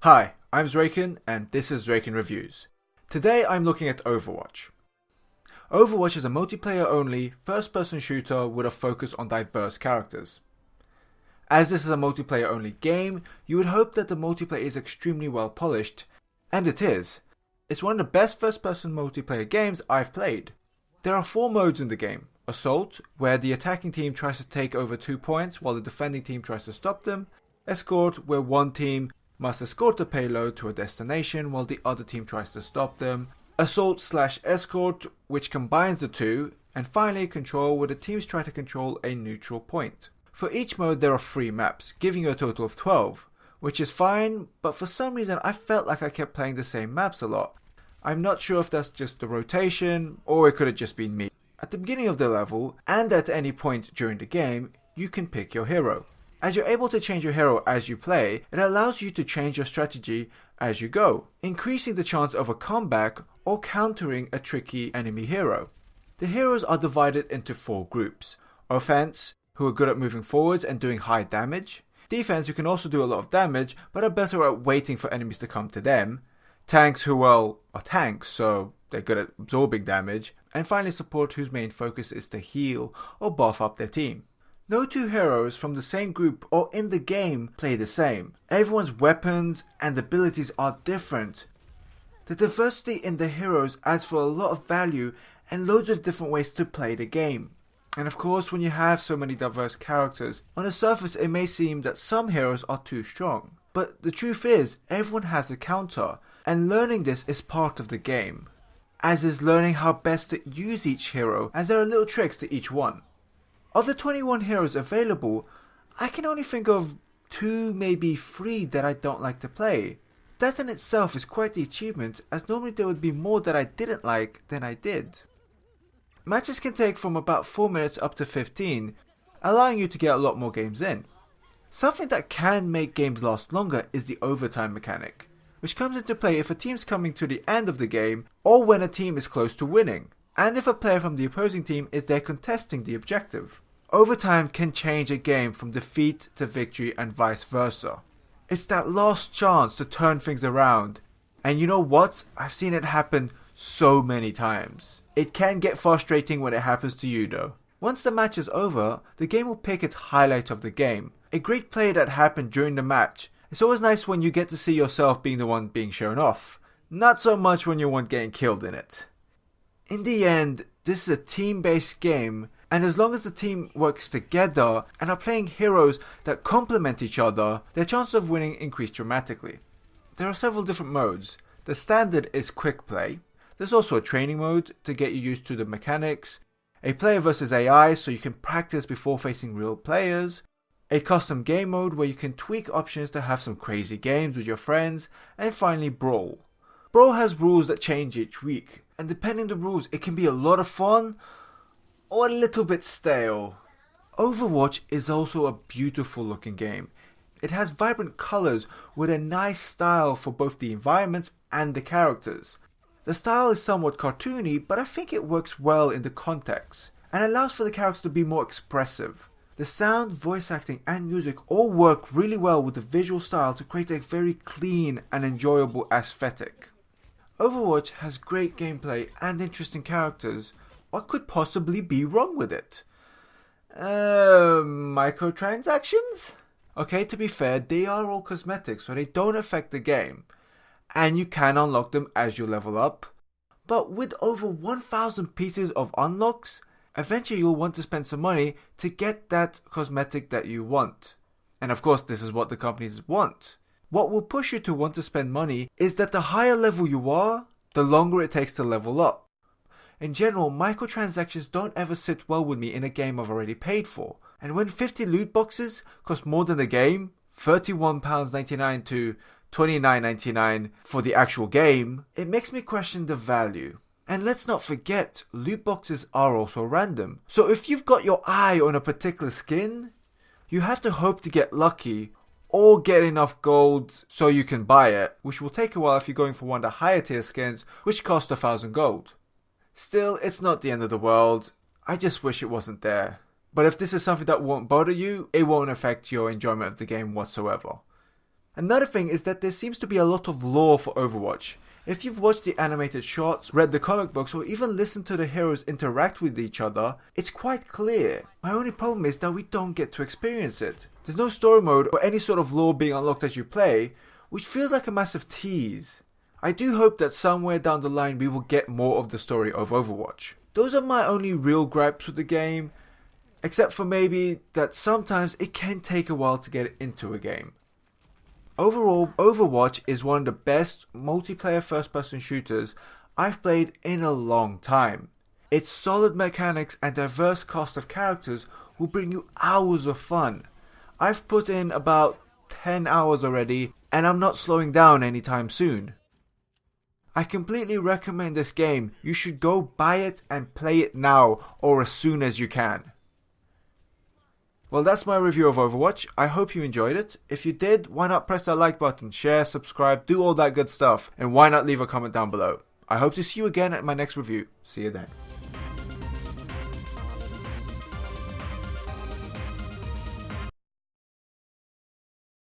Hi, I'm Zrekan and this is Zrekan Reviews. Today I'm looking at Overwatch. Overwatch is a multiplayer only first-person shooter with a focus on diverse characters. As this is a multiplayer only game, you would hope that the multiplayer is extremely well polished, and it is. It's one of the best first-person multiplayer games I've played. There are 4 modes in the game. Assault, where the attacking team tries to take over 2 points while the defending team tries to stop them. Escort, where one team must escort a payload to a destination while the other team tries to stop them. Assault/escort, which combines the two. And finally Control, where the teams try to control a neutral point. For each mode there are 3 maps, giving you a total of 12, which is fine, but for some reason I felt like I kept playing the same maps a lot. I'm not sure if that's just the rotation, or it could have just been me. At the beginning of the level, and at any point during the game, you can pick your hero. As you're able to change your hero as you play, it allows you to change your strategy as you go, increasing the chance of a comeback or countering a tricky enemy hero. The heroes are divided into 4 groups. Offense, who are good at moving forwards and doing high damage. Defense, who can also do a lot of damage, but are better at waiting for enemies to come to them. Tanks, who are tanks, so they're good at absorbing damage. And finally support, whose main focus is to heal or buff up their team. No 2 heroes from the same group or in the game play the same. Everyone's weapons and abilities are different. The diversity in the heroes adds for a lot of value and loads of different ways to play the game. And of course, when you have so many diverse characters, on the surface it may seem that some heroes are too strong. But the truth is, everyone has a counter, and learning this is part of the game. As is learning how best to use each hero, as there are little tricks to each one. Of the 21 heroes available, I can only think of 2, maybe 3 that I don't like to play. That in itself is quite the achievement, as normally there would be more that I didn't like than I did. Matches can take from about 4 minutes up to 15, allowing you to get a lot more games in. Something that can make games last longer is the overtime mechanic, which comes into play if a team's coming to the end of the game or when a team is close to winning, and if a player from the opposing team is there contesting the objective. Overtime can change a game from defeat to victory and vice versa. It's that last chance to turn things around, and you know what? I've seen it happen so many times. It can get frustrating when it happens to you though. Once the match is over, the game will pick its highlight of the game, a great play that happened during the match. It's always nice when you get to see yourself being the one being shown off, not so much when you're one getting killed in it. In the end, this is a team-based game, and as long as the team works together and are playing heroes that complement each other, their chances of winning increase dramatically. There are several different modes. The standard is quick play. There's also a training mode to get you used to the mechanics, a player versus AI so you can practice before facing real players, a custom game mode where you can tweak options to have some crazy games with your friends, and finally Brawl. Brawl has rules that change each week, and depending on the rules it can be a lot of fun or a little bit stale. Overwatch is also a beautiful looking game. It has vibrant colours with a nice style for both the environments and the characters. The style is somewhat cartoony, but I think it works well in the context, and allows for the characters to be more expressive. The sound, voice acting and music all work really well with the visual style to create a very clean and enjoyable aesthetic. Overwatch has great gameplay and interesting characters. What could possibly be wrong with it? Microtransactions? Okay, to be fair, they are all cosmetics, so they don't affect the game, and you can unlock them as you level up. But with over 1,000 pieces of unlocks, eventually you'll want to spend some money to get that cosmetic that you want. And of course, this is what the companies want. What will push you to want to spend money is that the higher level you are, the longer it takes to level up. In general, microtransactions don't ever sit well with me in a game I've already paid for. And when 50 loot boxes cost more than the game, £31.99 to £29.99 for the actual game, it makes me question the value. And let's not forget, loot boxes are also random. So if you've got your eye on a particular skin, you have to hope to get lucky or get enough gold so you can buy it, which will take a while if you're going for one of the higher tier skins, which cost 1,000 gold. Still, it's not the end of the world. I just wish it wasn't there. But if this is something that won't bother you, it won't affect your enjoyment of the game whatsoever. Another thing is that there seems to be a lot of lore for Overwatch. If you've watched the animated shorts, read the comic books, or even listened to the heroes interact with each other, it's quite clear. My only problem is that we don't get to experience it. There's no story mode or any sort of lore being unlocked as you play, which feels like a massive tease. I do hope that somewhere down the line we will get more of the story of Overwatch. Those are my only real gripes with the game, except for maybe that sometimes it can take a while to get into a game. Overall, Overwatch is one of the best multiplayer first-person shooters I've played in a long time. Its solid mechanics and diverse cast of characters will bring you hours of fun. I've put in about 10 hours already, and I'm not slowing down anytime soon. I completely recommend this game. You should go buy it and play it now or as soon as you can. Well, that's my review of Overwatch. I hope you enjoyed it. If you did, why not press that like button, share, subscribe, do all that good stuff, and why not leave a comment down below. I hope to see you again at my next review. See you then.